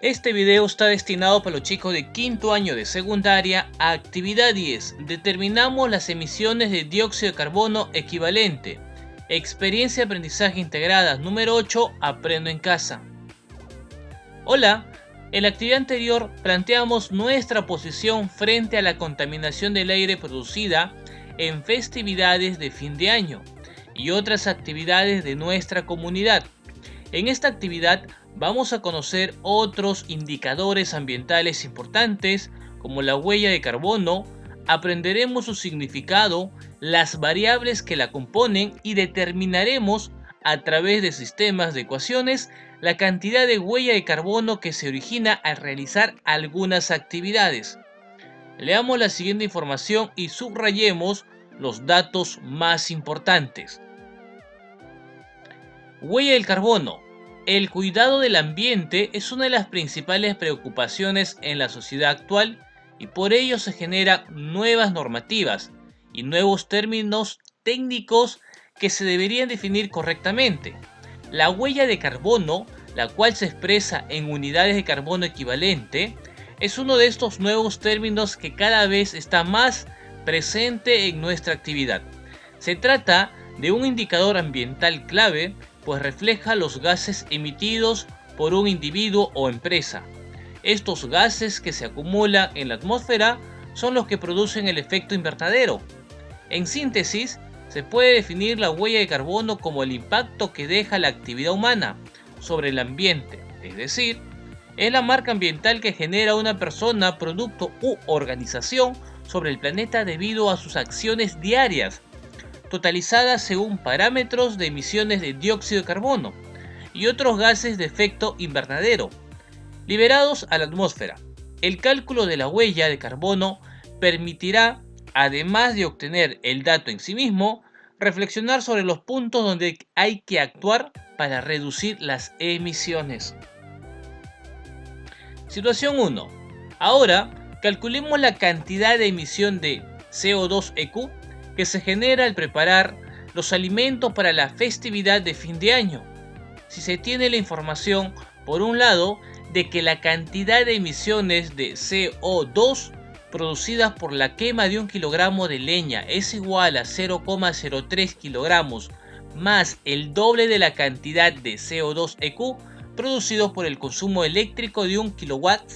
Este video está destinado para los chicos de quinto año de secundaria. Actividad 10. Determinamos las emisiones de dióxido de carbono equivalente. Experiencia de aprendizaje integrada. Número 8. Aprendo en casa. Hola. En la actividad anterior planteamos nuestra posición frente a la contaminación del aire producida en festividades de fin de año y otras actividades de nuestra comunidad. En esta actividad vamos a conocer otros indicadores ambientales importantes como la huella de carbono, aprenderemos su significado, las variables que la componen y determinaremos a través de sistemas de ecuaciones la cantidad de huella de carbono que se origina al realizar algunas actividades. Leamos la siguiente información y subrayemos los datos más importantes. Huella del carbono. El cuidado del ambiente es una de las principales preocupaciones en la sociedad actual y por ello se generan nuevas normativas y nuevos términos técnicos que se deberían definir correctamente. La huella de carbono, la cual se expresa en unidades de carbono equivalente, es uno de estos nuevos términos que cada vez está más presente en nuestra actividad. Se trata de un indicador ambiental clave, pues refleja los gases emitidos por un individuo o empresa. Estos gases que se acumulan en la atmósfera son los que producen el efecto invernadero. En síntesis, se puede definir la huella de carbono como el impacto que deja la actividad humana sobre el ambiente, es decir, es la marca ambiental que genera una persona, producto u organización sobre el planeta debido a sus acciones diarias, totalizadas según parámetros de emisiones de dióxido de carbono y otros gases de efecto invernadero liberados a la atmósfera. El cálculo de la huella de carbono permitirá, además de obtener el dato en sí mismo, reflexionar sobre los puntos donde hay que actuar para reducir las emisiones. Situación 1. Ahora, calculemos la cantidad de emisión de CO2eq que se genera al preparar los alimentos para la festividad de fin de año. Si se tiene la información, por un lado, de que la cantidad de emisiones de CO2 producidas por la quema de 1 kilogramo de leña es igual a 0,03 kilogramos más el doble de la cantidad de CO2eq producidos por el consumo eléctrico de 1 kilowatt,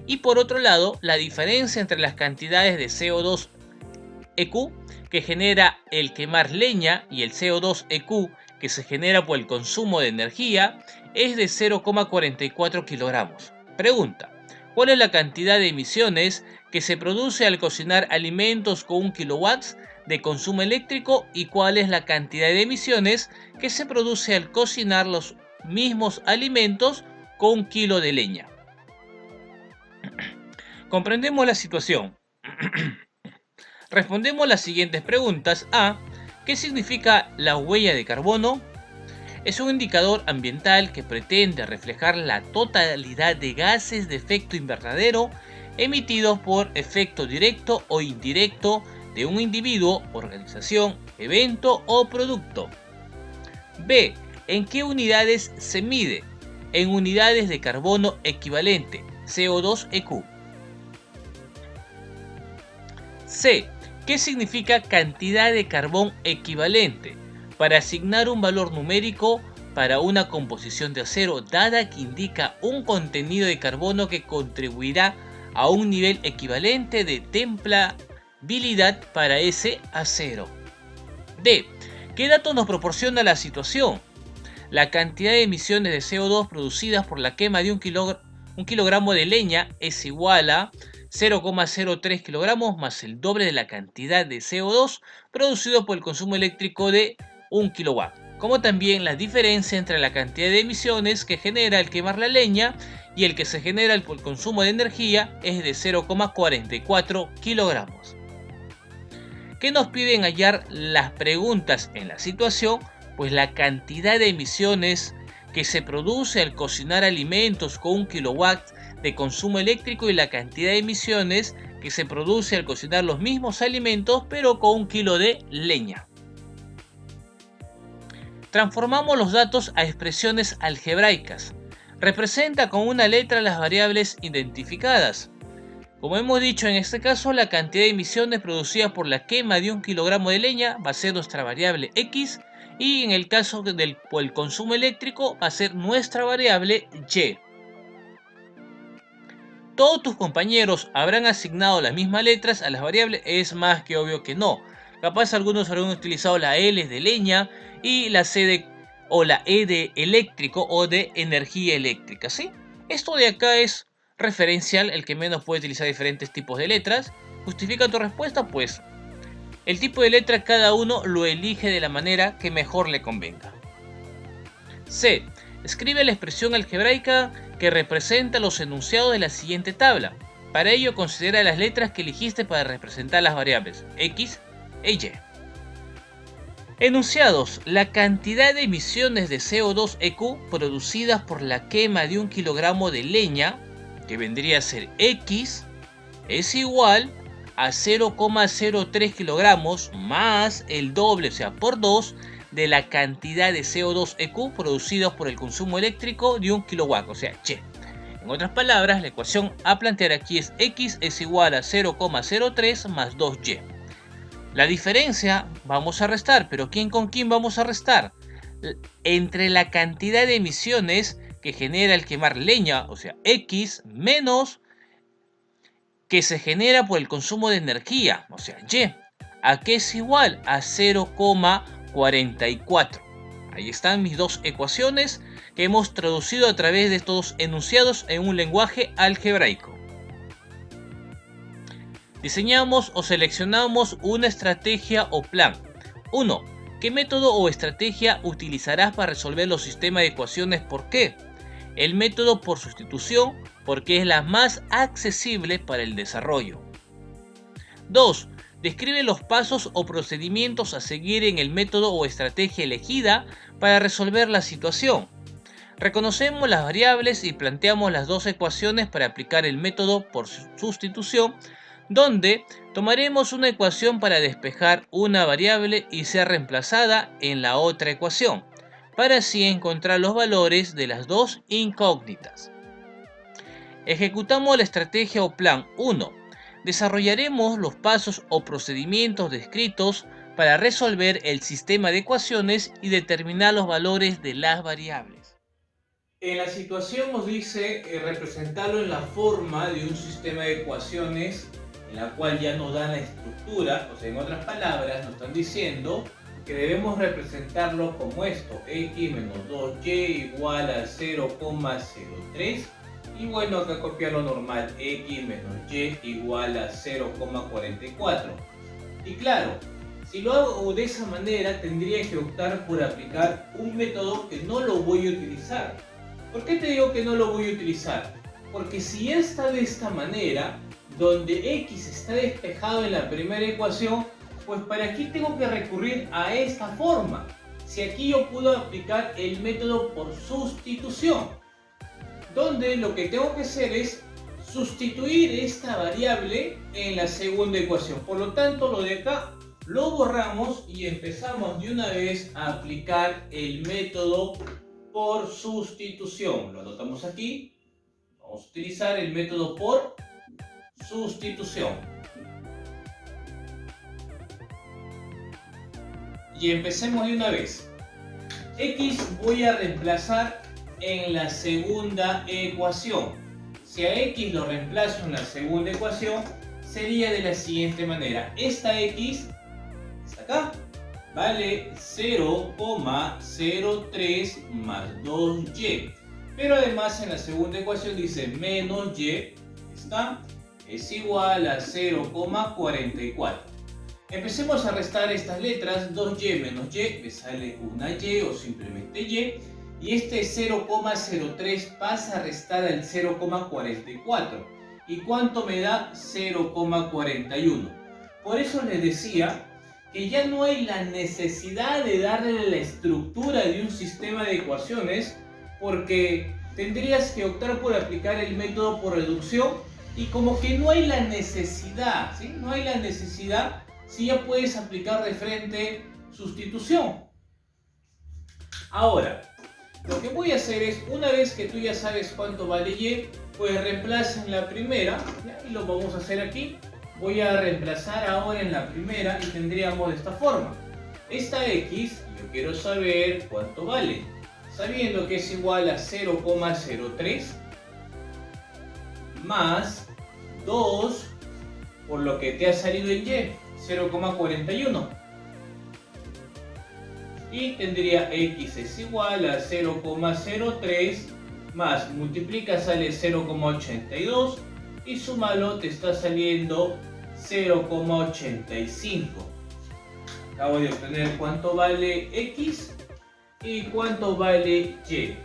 y por otro lado, la diferencia entre las cantidades de CO2eq que genera el quemar leña y el CO2eq que se genera por el consumo de energía es de 0,44 kilogramos. Pregunta: ¿cuál es la cantidad de emisiones que se produce al cocinar alimentos con 1 kilowatt de consumo eléctrico y cuál es la cantidad de emisiones que se produce al cocinar los mismos alimentos con 1 kilo de leña? Comprendemos la situación. Respondemos las siguientes preguntas. A. ¿Qué significa la huella de carbono? Es un indicador ambiental que pretende reflejar la totalidad de gases de efecto invernadero emitidos por efecto directo o indirecto de un individuo, organización, evento o producto. B. ¿En qué unidades se mide? En unidades de carbono equivalente, CO2eq. C. ¿Qué significa cantidad de carbón equivalente? Para asignar un valor numérico para una composición de acero dada que indica un contenido de carbono que contribuirá a un nivel equivalente de templabilidad para ese acero. D. ¿Qué dato nos proporciona la situación? La cantidad de emisiones de CO2 producidas por la quema de 1 kilogramo de leña es igual a 0,03 kilogramos más el doble de la cantidad de CO2 producido por el consumo eléctrico de 1 kilowatt, como también la diferencia entre la cantidad de emisiones que genera el quemar la leña y el que se genera por el consumo de energía es de 0,44 kilogramos. ¿Qué nos piden hallar las preguntas en la situación? Pues la cantidad de emisiones que se produce al cocinar alimentos con 1 kilowatt de consumo eléctrico y la cantidad de emisiones que se produce al cocinar los mismos alimentos pero con 1 kilo de leña. Transformamos los datos a expresiones algebraicas. Representa con una letra las variables identificadas. Como hemos dicho, en este caso la cantidad de emisiones producidas por la quema de 1 kilogramo de leña va a ser nuestra variable X, y en el caso del consumo eléctrico va a ser nuestra variable Y. Todos tus compañeros habrán asignado las mismas letras a las variables, es más que obvio que no. Capaz algunos habrán utilizado la L de leña y la o la E de eléctrico o de energía eléctrica, ¿sí? Esto de acá es referencial, el que menos puede utilizar diferentes tipos de letras. ¿Justifica tu respuesta? Pues el tipo de letra cada uno lo elige de la manera que mejor le convenga. C. Escribe la expresión algebraica que representa los enunciados de la siguiente tabla. Para ello considera las letras que eligiste para representar las variables X e Y. Enunciados: la cantidad de emisiones de CO2 EQ producidas por la quema de 1 kilogramo de leña, que vendría a ser X, es igual a 0,03 kilogramos más el doble, o sea, por 2, de la cantidad de CO2 EQ producidos por el consumo eléctrico de 1 kilowatt, o sea, Y. En otras palabras, la ecuación a plantear aquí es X es igual a 0,03 más 2Y. La diferencia vamos a restar, pero ¿quién con quién vamos a restar? Entre la cantidad de emisiones que genera el quemar leña, o sea, X, menos que se genera por el consumo de energía, o sea, Y, a que es igual a 0,44. Ahí están mis dos ecuaciones que hemos traducido a través de estos enunciados en un lenguaje algebraico. Diseñamos o seleccionamos una estrategia o plan. 1. ¿Qué método o estrategia utilizarás para resolver los sistemas de ecuaciones? ¿Por qué? El método por sustitución, porque es la más accesible para el desarrollo. 2. Describe los pasos o procedimientos a seguir en el método o estrategia elegida para resolver la situación. Reconocemos las variables y planteamos las dos ecuaciones para aplicar el método por sustitución, donde tomaremos una ecuación para despejar una variable y ser reemplazada en la otra ecuación, para así encontrar los valores de las dos incógnitas. Ejecutamos la estrategia o plan. 1. Desarrollaremos los pasos o procedimientos descritos para resolver el sistema de ecuaciones y determinar los valores de las variables. En la situación nos dice representarlo en la forma de un sistema de ecuaciones en la cual ya nos dan la estructura, o sea, en otras palabras nos están diciendo que debemos representarlo como esto: X menos 2Y igual a 0,03, y bueno, acá copiar lo normal, X menos Y igual a 0,44. Y claro, si lo hago de esa manera tendría que optar por aplicar un método que no lo voy a utilizar. ¿Por qué te digo que no lo voy a utilizar? Porque si está de esta manera, donde X está despejado en la primera ecuación, pues para aquí tengo que recurrir a esta forma. Si aquí yo puedo aplicar el método por sustitución, donde lo que tengo que hacer es sustituir esta variable en la segunda ecuación. Por lo tanto, lo de acá lo borramos y empezamos de una vez a aplicar el método por sustitución. Lo anotamos aquí. Vamos a utilizar el método por sustitución. Y empecemos de una vez. X voy a reemplazar en la segunda ecuación. Si a X lo reemplazo en la segunda ecuación, sería de la siguiente manera. Esta X, está acá, vale 0,03 más 2Y. Pero además en la segunda ecuación dice menos Y, está, es igual a 0,44. Empecemos a restar estas letras. 2Y menos Y me sale una Y o simplemente Y. Y este 0,03 pasa a restar al 0,44. ¿Y cuánto me da? 0,41. Por eso les decía que ya no hay la necesidad de darle la estructura de un sistema de ecuaciones, porque tendrías que optar por aplicar el método por reducción, y como que no hay la necesidad, ¿sí? No hay la necesidad si ya puedes aplicar de frente sustitución. Ahora, Lo que voy a hacer es, una vez que tú ya sabes cuánto vale y, pues reemplaza en la primera, ¿ya? Y lo vamos a hacer aquí. Voy a reemplazar ahora en la primera y tendríamos de esta forma. Esta x, yo quiero saber cuánto vale. Sabiendo que es igual a 0,03 más 2 por lo que te ha salido en y, 0,41. Y tendría x es igual a 0,03 más multiplica sale 0,82 y súmalo te está saliendo 0,85. Acabo de obtener cuánto vale x y cuánto vale y.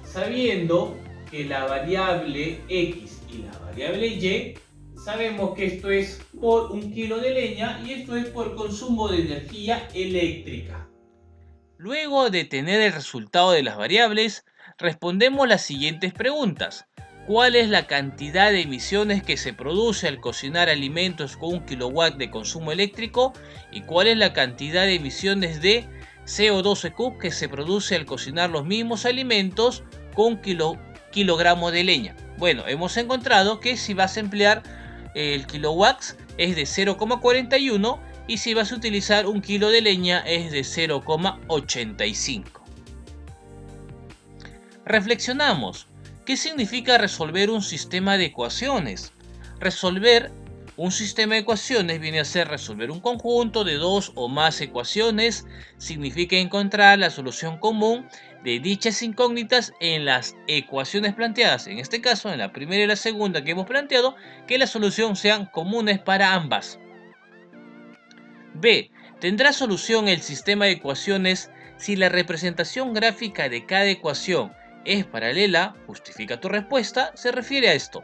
Sabiendo que la variable x y la variable y, sabemos que esto es por 1 kilo de leña y esto es por consumo de energía eléctrica. Luego de tener el resultado de las variables, respondemos las siguientes preguntas. ¿Cuál es la cantidad de emisiones que se produce al cocinar alimentos con 1 kilowatt de consumo eléctrico? ¿Y cuál es la cantidad de emisiones de CO2 EQ que se produce al cocinar los mismos alimentos con kilogramos de leña? Bueno, hemos encontrado que si vas a emplear el kilowatts es de 0,41 y si vas a utilizar 1 kilo de leña es de 0,85. Reflexionamos. ¿Qué significa resolver un sistema de ecuaciones? Resolver un sistema de ecuaciones viene a ser resolver un conjunto de dos o más ecuaciones. Significa encontrar la solución común de dichas incógnitas en las ecuaciones planteadas. En este caso, en la primera y la segunda que hemos planteado, que la solución sean comunes para ambas. B. ¿Tendrá solución el sistema de ecuaciones si la representación gráfica de cada ecuación es paralela? Justifica tu respuesta, se refiere a esto.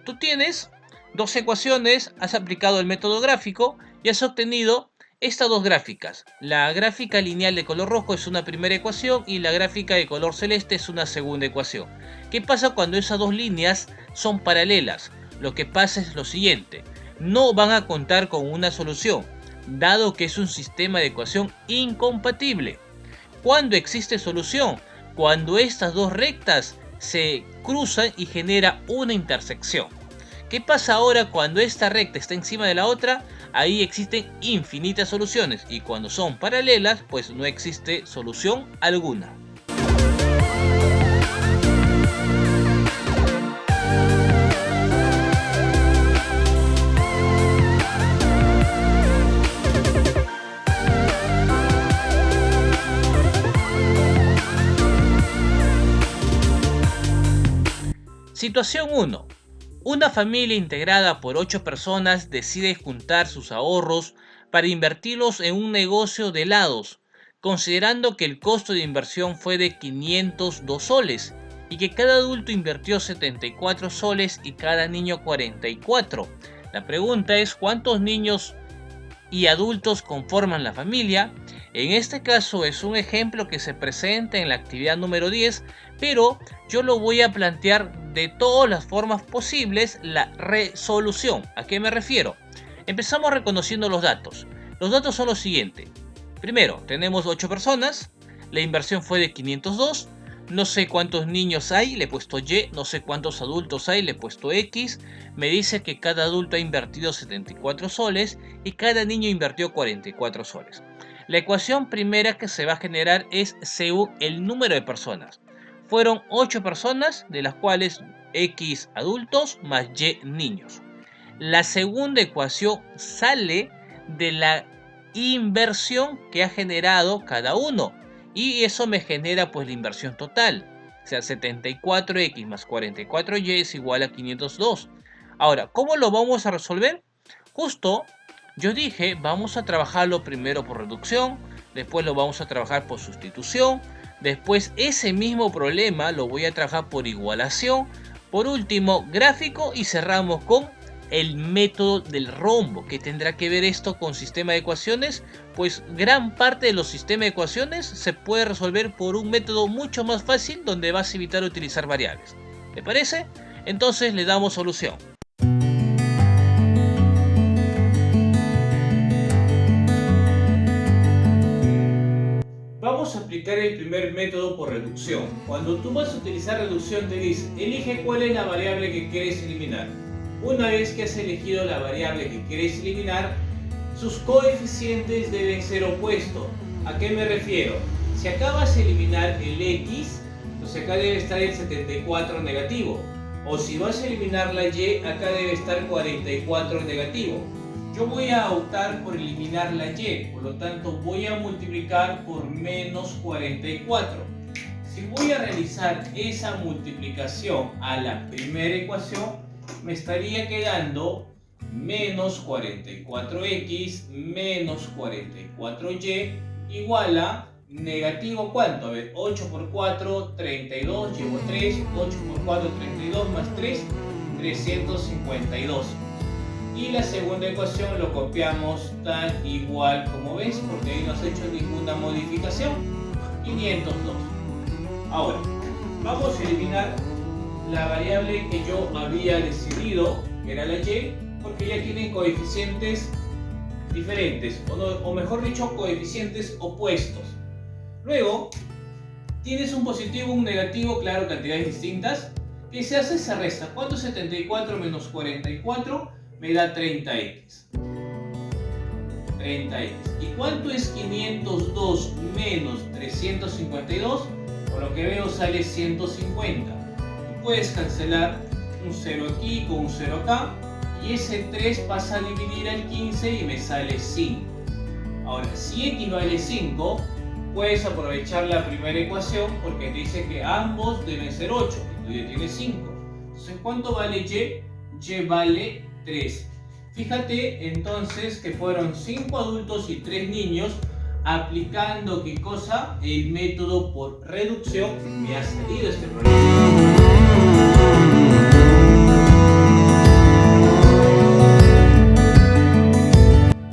Tú tienes dos ecuaciones, has aplicado el método gráfico y has obtenido estas dos gráficas. La gráfica lineal de color rojo es una primera ecuación y la gráfica de color celeste es una segunda ecuación. ¿Qué pasa cuando esas dos líneas son paralelas? Lo que pasa es lo siguiente, no van a contar con una solución, dado que es un sistema de ecuación incompatible. ¿Cuándo existe solución? Cuando estas dos rectas se cruzan y genera una intersección. ¿Qué pasa ahora cuando esta recta está encima de la otra? Ahí existen infinitas soluciones y cuando son paralelas, pues no existe solución alguna. Situación 1. Una familia integrada por 8 personas decide juntar sus ahorros para invertirlos en un negocio de helados, considerando que el costo de inversión fue de 502 soles y que cada adulto invirtió 74 soles y cada niño 44. La pregunta es ¿cuántos niños y adultos conforman la familia? En este caso es un ejemplo que se presenta en la actividad número 10, pero yo lo voy a plantear de todas las formas posibles la resolución. ¿A qué me refiero? Empezamos reconociendo los datos. Los datos son los siguientes. Primero, tenemos 8 personas, la inversión fue de 502, no sé cuántos niños hay, le he puesto Y, no sé cuántos adultos hay, le he puesto X, me dice que cada adulto ha invertido 74 soles y cada niño invirtió 44 soles. La ecuación primera que se va a generar es según el número de personas. Fueron 8 personas, de las cuales X adultos más Y niños. La segunda ecuación sale de la inversión que ha generado cada uno. Y eso me genera pues la inversión total. O sea, 74x más 44y es igual a 502. Ahora, ¿cómo lo vamos a resolver? Justo yo dije, vamos a trabajarlo primero por reducción, después lo vamos a trabajar por sustitución, después ese mismo problema lo voy a trabajar por igualación, por último gráfico y cerramos con el método del rombo. ¿Qué tendrá que ver esto con sistema de ecuaciones? Pues gran parte de los sistemas de ecuaciones se puede resolver por un método mucho más fácil donde vas a evitar utilizar variables. ¿Te parece? Entonces le damos solución. Vamos a aplicar aplicar el primer método por reducción. Cuando tú vas a utilizar reducción te dice, elige cuál es la variable que quieres eliminar. Una vez que has elegido la variable que quieres eliminar, sus coeficientes deben ser opuestos. ¿A qué me refiero? Si acabas de eliminar el x, entonces acá debe estar el 74 negativo. O si vas a eliminar la y, acá debe estar 44 negativo. Yo voy a optar por eliminar la y, por lo tanto voy a multiplicar por menos 44. Si voy a realizar esa multiplicación a la primera ecuación, me estaría quedando menos 44x menos 44y igual a negativo ¿cuánto? A ver, 8 por 4, 32, llevo 3, 8 por 4, 32 más 3, 352. Y la segunda ecuación lo copiamos tan igual como ves, porque ahí no has hecho ninguna modificación, 502. Ahora, vamos a eliminar la variable que yo había decidido, que era la y, porque ya tienen coeficientes diferentes, o mejor dicho, coeficientes opuestos. Luego, tienes un positivo, un negativo, claro, cantidades distintas, que se hace esa resta. ¿Cuánto es 74 menos 44? Me da 30x. 30x. ¿Y cuánto es 502 menos 352? Por lo que veo sale 150. Puedes cancelar un 0 aquí con un 0 acá, y ese 3 pasa a dividir al 15 y me sale 5. Ahora, si x vale 5, puedes aprovechar la primera ecuación porque te dice que ambos deben ser 8, y tú ya tienes 5. Entonces, ¿cuánto vale y? Y vale 3. Fíjate entonces que fueron 5 adultos y 3 niños aplicando ¿qué cosa? El método por reducción. Me ha salido este problema.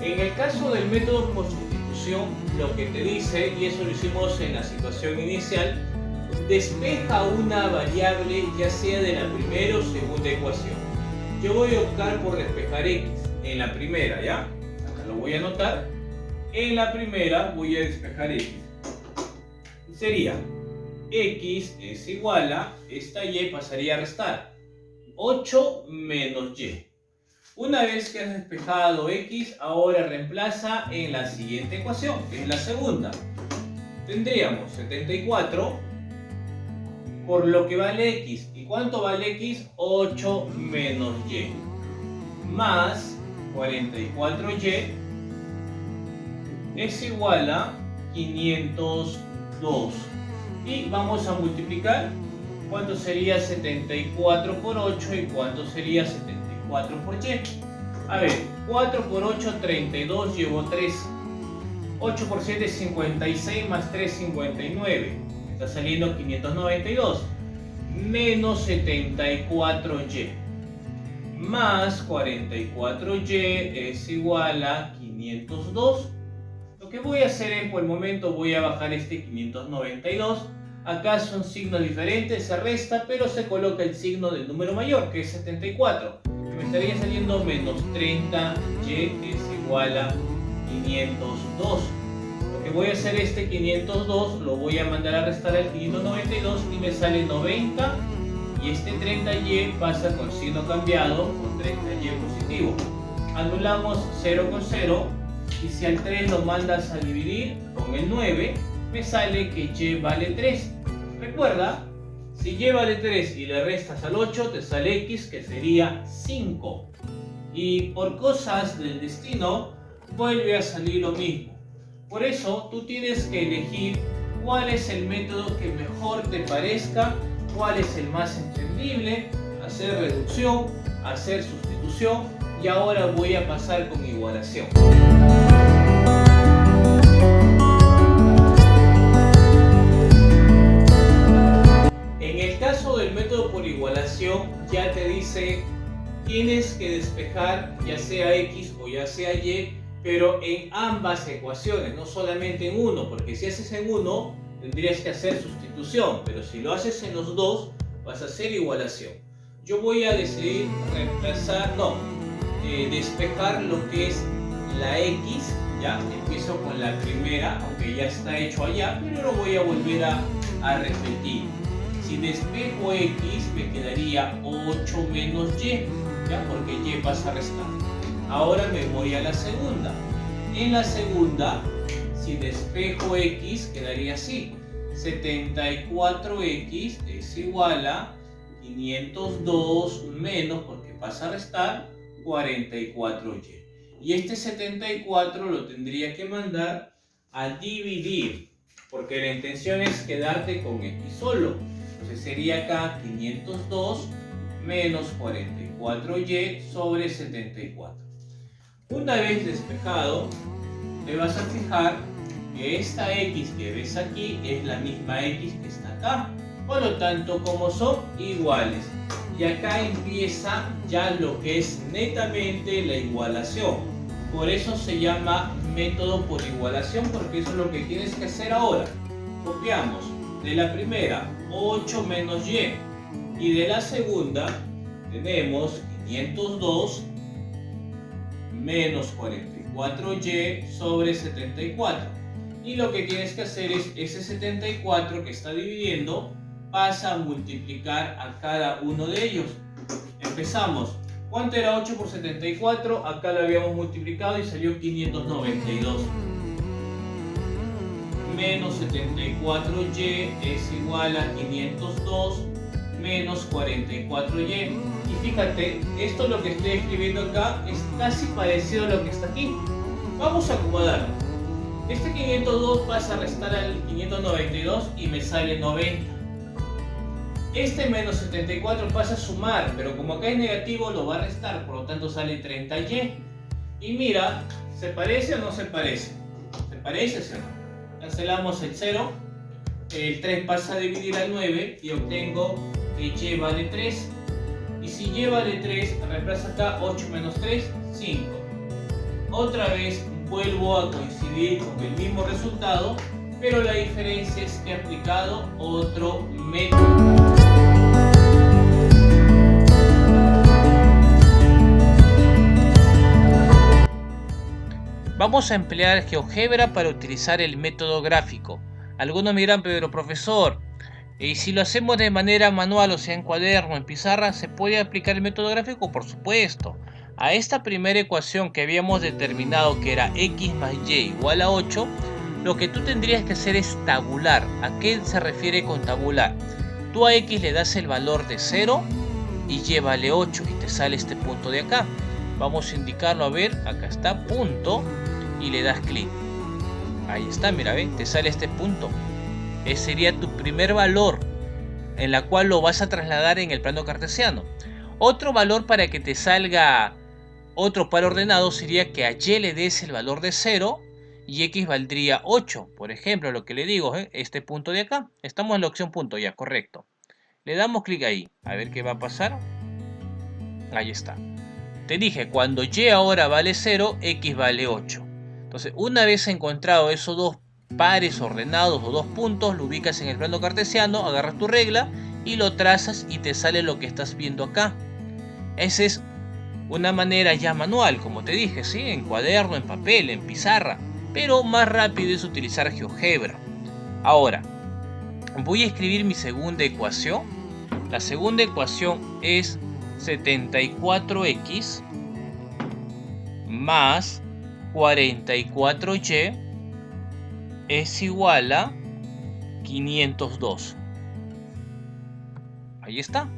En el caso del método por sustitución, lo que te dice, y eso lo hicimos en la situación inicial, despeja una variable ya sea de la primera o segunda ecuación. Yo voy a optar por despejar x en la primera, ¿ya? Acá lo voy a anotar. En la primera voy a despejar x. Sería x es igual a, esta y pasaría a restar 8 menos y. Una vez que has despejado x, ahora reemplaza en la siguiente ecuación, que es la segunda. Tendríamos 74 por lo que vale x. ¿Y cuánto vale x? 8 menos y. Más 44y es igual a 502. Y vamos a multiplicar. ¿Cuánto sería 74 por 8 y cuánto sería 74 por y? A ver, 4 por 8, 32, llevo 3. 8 por 7, 56, más 3, 59. Me está saliendo 592. Menos 74y. Más 44y es igual a 502. Lo que voy a hacer es, por el momento, voy a bajar este 592. Acá son signos diferentes, se resta, pero se coloca el signo del número mayor, que es 74. Me estaría saliendo menos 30y es igual a 502. Lo que voy a hacer este 502 lo voy a mandar a restar al 592 y me sale 90. Y este 30y pasa con signo cambiado con 30y positivo. Anulamos 0 con 0 y si al 3 lo mandas a dividir con el 9, me sale que y vale 3. Recuerda, si y vale 3 y le restas al 8, te sale x, que sería 5. Y por cosas del destino, vuelve a salir lo mismo. Por eso, tú tienes que elegir cuál es el método que mejor te parezca, cuál es el más entendible, hacer reducción, hacer sustitución, y ahora voy a pasar con igualación. En el caso del método por igualación, ya te dice, tienes que despejar ya sea x o ya sea y, pero en ambas ecuaciones, no solamente en uno, porque si haces en uno, tendrías que hacer sustitución, pero si lo haces en los dos, vas a hacer igualación. Yo voy a decidir reemplazar, despejar lo que es la x Ya, empiezo con la primera, aunque ya está hecho allá, pero lo voy a volver a repetir. Si despejo X, me quedaría 8 menos Y, ¿ya? Porque Y pasa a restar. Ahora me voy a la segunda. En la segunda, si despejo X, quedaría así. 74X es igual a 502 menos, porque pasa a restar, 44Y. Y este 74 lo tendría que mandar a dividir, porque la intención es quedarte con X solo. Entonces sería acá 502 menos 44Y sobre 74. Una vez despejado, te vas a fijar que esta X que ves aquí es la misma X que está acá. Por lo tanto, como son iguales, y acá empieza ya lo que es netamente la igualación. Por eso se llama método por igualación, porque eso es lo que tienes que hacer ahora. Copiamos de la primera 8 menos Y, y de la segunda tenemos 502 menos 44Y sobre 74. Y lo que tienes que hacer es ese 74 que está dividiendo, pasa a multiplicar a cada uno de ellos. Empezamos. ¿Cuánto era 8 por 74? Acá lo habíamos multiplicado y salió 592. Menos 74Y es igual a 502 menos 44Y. Y fíjate, esto lo que estoy escribiendo acá es casi parecido a lo que está aquí. Vamos a acomodarlo. Este 502 pasa a restar al 592 y me sale 90. Este menos 74 pasa a sumar, pero como acá es negativo lo va a restar, por lo tanto sale 30Y. Y mira, ¿se parece o no se parece? ¿Se parece, sí o no? Cancelamos el 0, el 3 pasa a dividir al 9 y obtengo que Y vale 3. Y si Y vale 3, reemplaza acá 8 menos 3, 5. Otra vez vuelvo a coincidir con el mismo resultado, pero la diferencia es que he aplicado otro método. Vamos a emplear GeoGebra para utilizar el método gráfico. Algunos me dirán, pero profesor, ¿y si lo hacemos de manera manual, o sea en cuaderno, en pizarra, se puede aplicar el método gráfico? Por supuesto. A esta primera ecuación que habíamos determinado que era X más Y igual a 8, lo que tú tendrías que hacer es tabular. ¿A qué se refiere con tabular? Tú a X le das el valor de 0 y Y vale 8 y te sale este punto de acá. Vamos a indicarlo, a ver, acá está, punto, y le das clic. Ahí está, mira, ve, te sale este punto. Ese sería tu primer valor, en la cual lo vas a trasladar en el plano cartesiano. Otro valor para que te salga otro par ordenado sería que a Y le des el valor de 0 y X valdría 8. Por ejemplo, lo que le digo, este punto de acá. Estamos en la opción punto, ya, correcto. Le damos clic ahí, a ver qué va a pasar. Ahí está. Te dije, cuando Y ahora vale 0, X vale 8. Entonces, una vez encontrado esos dos pares ordenados o dos puntos, lo ubicas en el plano cartesiano, agarras tu regla y lo trazas y te sale lo que estás viendo acá. Esa es una manera ya manual, como te dije, ¿sí? En cuaderno, en papel, en pizarra, pero más rápido es utilizar GeoGebra. Ahora, voy a escribir mi segunda ecuación. La segunda ecuación es 74X más 44Y es igual a 502. Ahí está.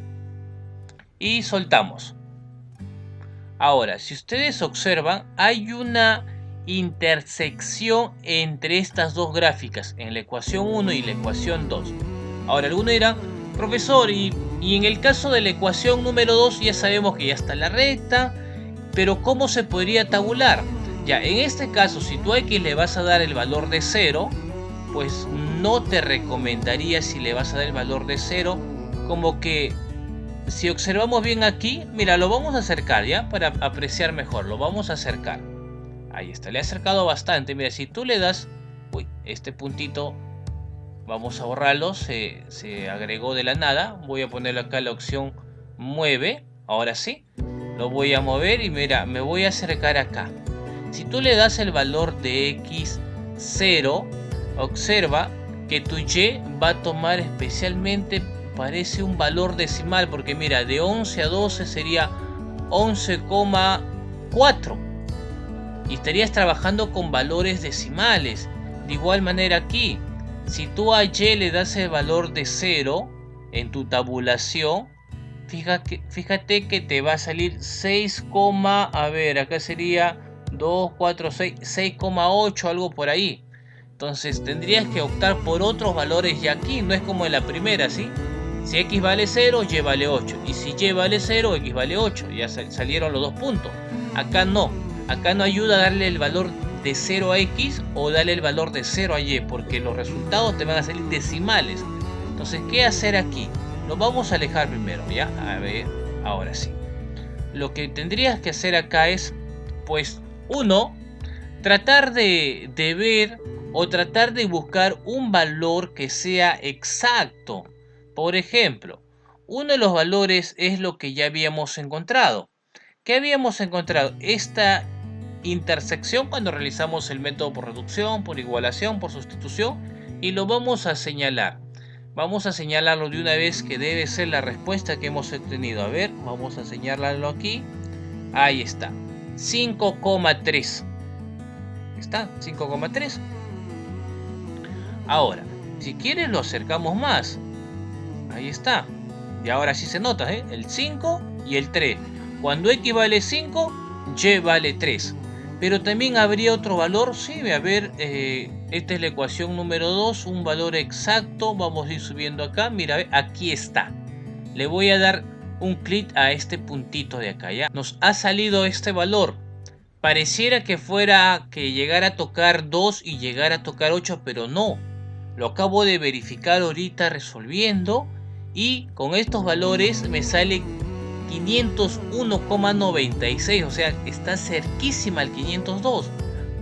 Y soltamos. Ahora, si ustedes observan, hay una intersección entre estas dos gráficas, en la ecuación 1 y la ecuación 2. Ahora, alguno dirá, profesor, y en el caso de la ecuación número 2 ya sabemos que ya está la recta, pero ¿cómo se podría tabular? Ya, en este caso, si tú a X le vas a dar el valor de 0, pues no te recomendaría, si le vas a dar el valor de 0, como que, si observamos bien aquí, mira, lo vamos a acercar ya, para apreciar mejor, lo vamos a acercar. Ahí está, le he acercado bastante. Mira, si tú le das, uy, este puntito, vamos a borrarlo, se agregó de la nada. Voy a ponerle acá la opción mueve, ahora sí. Lo voy a mover y mira, me voy a acercar acá. Si tú le das el valor de x 0, observa que tu y va a tomar especialmente, parece un valor decimal, porque mira, de 11 a 12 sería 11,4 y estarías trabajando con valores decimales. De igual manera aquí, si tú a y le das el valor de 0 en tu tabulación, fíjate que te va a salir 6, a ver, acá sería 2, 4, 6, 6,8, algo por ahí. Entonces tendrías que optar por otros valores ya aquí, no es como en la primera, ¿sí? Si x vale 0, y vale 8. Y si y vale 0, x vale 8. Ya salieron los dos puntos. Acá no. Acá no ayuda a darle el valor de 0 a x o darle el valor de 0 a y, porque los resultados te van a salir decimales. Entonces, ¿qué hacer aquí? Lo vamos a alejar primero, ¿ya? A ver, ahora sí. Lo que tendrías que hacer acá es, pues, uno, tratar de ver o tratar de buscar un valor que sea exacto. Por ejemplo, uno de los valores es lo que ya habíamos encontrado. ¿Qué habíamos encontrado? Esta intersección cuando realizamos el método por reducción, por igualación, por sustitución, y lo vamos a señalar. Vamos a señalarlo de una vez, que debe ser la respuesta que hemos obtenido. A ver, vamos a señalarlo aquí. Ahí está. 5,3. Está, 5,3. Ahora, si quieres lo acercamos más. Ahí está. Y ahora sí se nota, ¿eh? El 5 y el 3. Cuando x vale 5, y vale 3. Pero también habría otro valor. Sí, a ver, esta es la ecuación número 2. Un valor exacto. Vamos a ir subiendo acá. Mira, aquí está. Le voy a dar un clic a este puntito de acá, ¿ya? Nos ha salido este valor. Pareciera que fuera que llegara a tocar 2 y llegara a tocar 8, pero no. Lo acabo de verificar ahorita resolviendo y con estos valores me sale 501,96, o sea, está cerquísima al 502.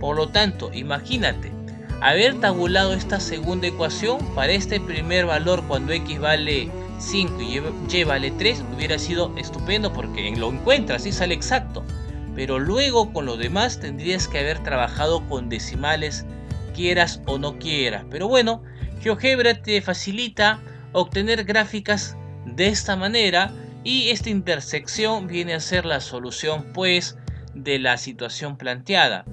Por lo tanto, imagínate, haber tabulado esta segunda ecuación para este primer valor cuando x vale 5 y y vale 3 hubiera sido estupendo porque lo encuentras y sale exacto. Pero luego con lo demás tendrías que haber trabajado con decimales, quieras o no quieras. Pero bueno, GeoGebra te facilita obtener gráficas de esta manera y esta intersección viene a ser la solución pues de la situación planteada.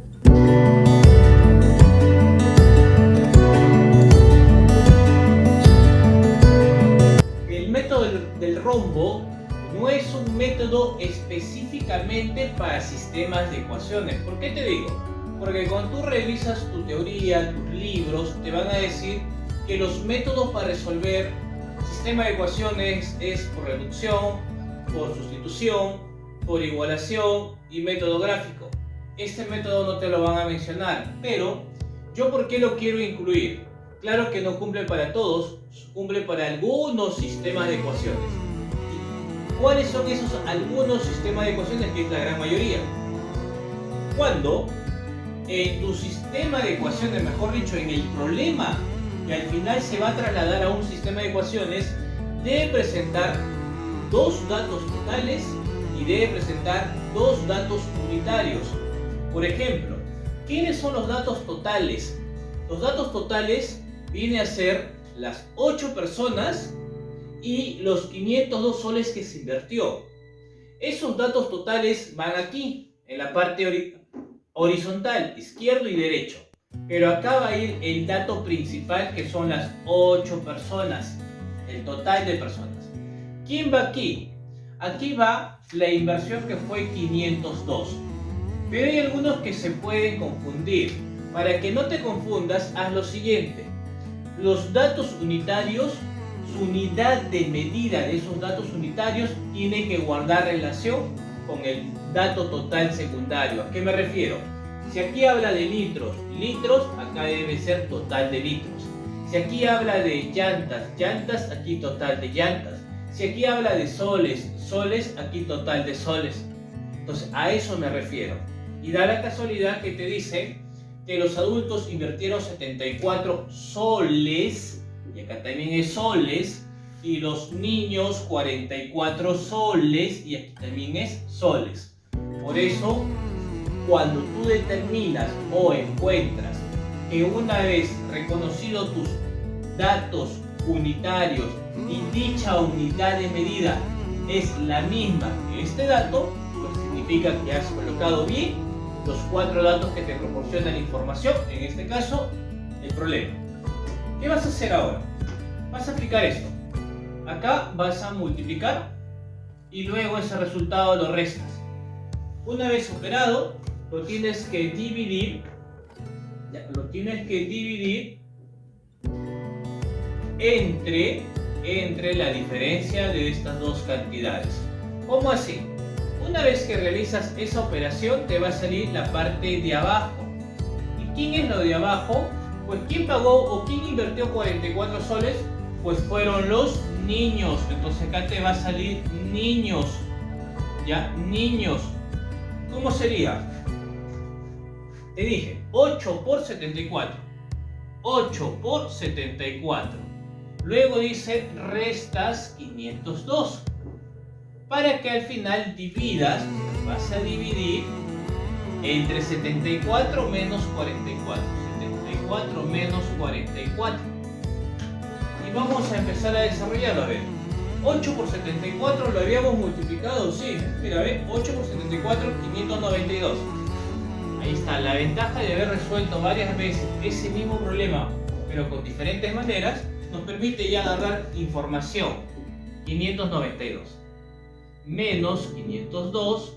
El método del rombo no es un método específicamente para sistemas de ecuaciones. ¿Por qué te digo? Porque cuando tú revisas tu teoría, tus libros, te van a decir que los métodos para resolver sistema de ecuaciones es por reducción, por sustitución, por igualación y método gráfico. Este método no te lo van a mencionar, pero ¿yo por qué lo quiero incluir? Claro que no cumple para todos, cumple para algunos sistemas de ecuaciones. ¿Cuáles son esos algunos sistemas de ecuaciones? Que es la gran mayoría. Cuando en tu sistema de ecuaciones, mejor dicho, en el problema que al final se va a trasladar a un sistema de ecuaciones, debe presentar dos datos totales y debe presentar dos datos unitarios. Por ejemplo, ¿quiénes son los datos totales? Los datos totales vienen a ser las 8 personas y los 502 soles que se invirtió. Esos datos totales van aquí, en la parte horizontal, izquierdo y derecho. Pero acá va a ir el dato principal, que son las 8 personas, el total de personas. ¿Quién va aquí? Aquí va la inversión, que fue 502. Pero hay algunos que se pueden confundir. Para que no te confundas, haz lo siguiente. Los datos unitarios, su unidad de medida de esos datos unitarios tiene que guardar relación con el dato total secundario. ¿A qué me refiero? Si aquí habla de litros, acá debe ser total de litros. Si aquí habla de llantas, aquí total de llantas. Si aquí habla de soles, aquí total de soles. Entonces, a eso me refiero. Y da la casualidad que te dice que los adultos invirtieron 74 soles, y acá también es soles, y los niños 44 soles, y aquí también es soles. Por eso, cuando tú determinas o encuentras que una vez reconocido tus datos unitarios y dicha unidad de medida es la misma que este dato, pues significa que has colocado bien los 4 datos que te proporciona la información, en este caso, el problema. ¿Qué vas a hacer ahora? Vas a aplicar esto. Acá vas a multiplicar y luego ese resultado lo restas. Una vez operado, lo tienes que dividir, entre la diferencia de estas dos cantidades. ¿Cómo así? Una vez que realizas esa operación te va a salir la parte de abajo. ¿Y quién es lo de abajo? Pues ¿quién pagó o quién invirtió 44 soles? Pues fueron los niños. Entonces acá te va a salir niños. ¿Ya? Niños. ¿Cómo sería? Te dije 8 por 74. 8 por 74. Luego dice restas 502. Para que al final dividas, vas a dividir entre 74 menos 44. 74 menos 44. Y vamos a empezar a desarrollarlo. A ver, 8 por 74 lo habíamos multiplicado, sí. Mira, ve, 8 por 74, 592. Ahí está, la ventaja de haber resuelto varias veces ese mismo problema, pero con diferentes maneras, nos permite ya agarrar información. 592 menos 502,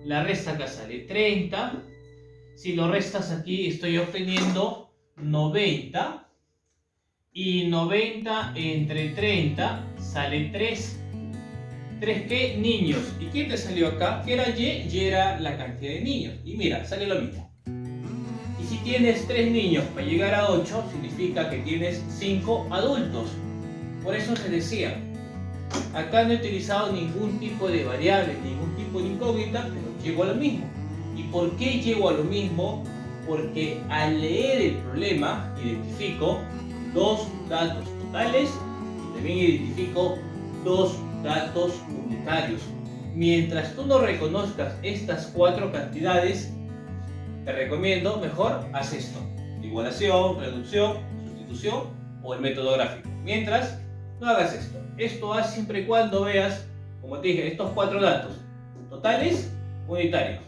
la resta acá sale 30. Si lo restas aquí estoy obteniendo 90. Y 90 entre 30 sale 3. ¿3 qué? Niños. ¿Y quién te salió acá? ¿Qué era Y? Y era la cantidad de niños. Y mira, sale lo mismo. Y si tienes 3 niños para llegar a 8, significa que tienes 5 adultos. Por eso se decía, acá no he utilizado ningún tipo de variable, ningún tipo de incógnita, pero llego a lo mismo. ¿Y por qué llego a lo mismo? Porque al leer el problema identifico 2 datos totales y también identifico 2 datos unitarios. Mientras tú no reconozcas estas 4 cantidades, te recomiendo mejor haz esto: igualación, reducción, sustitución o el método gráfico. Mientras no hagas esto. Esto haz siempre y cuando veas, como te dije, estos 4 datos totales unitarios.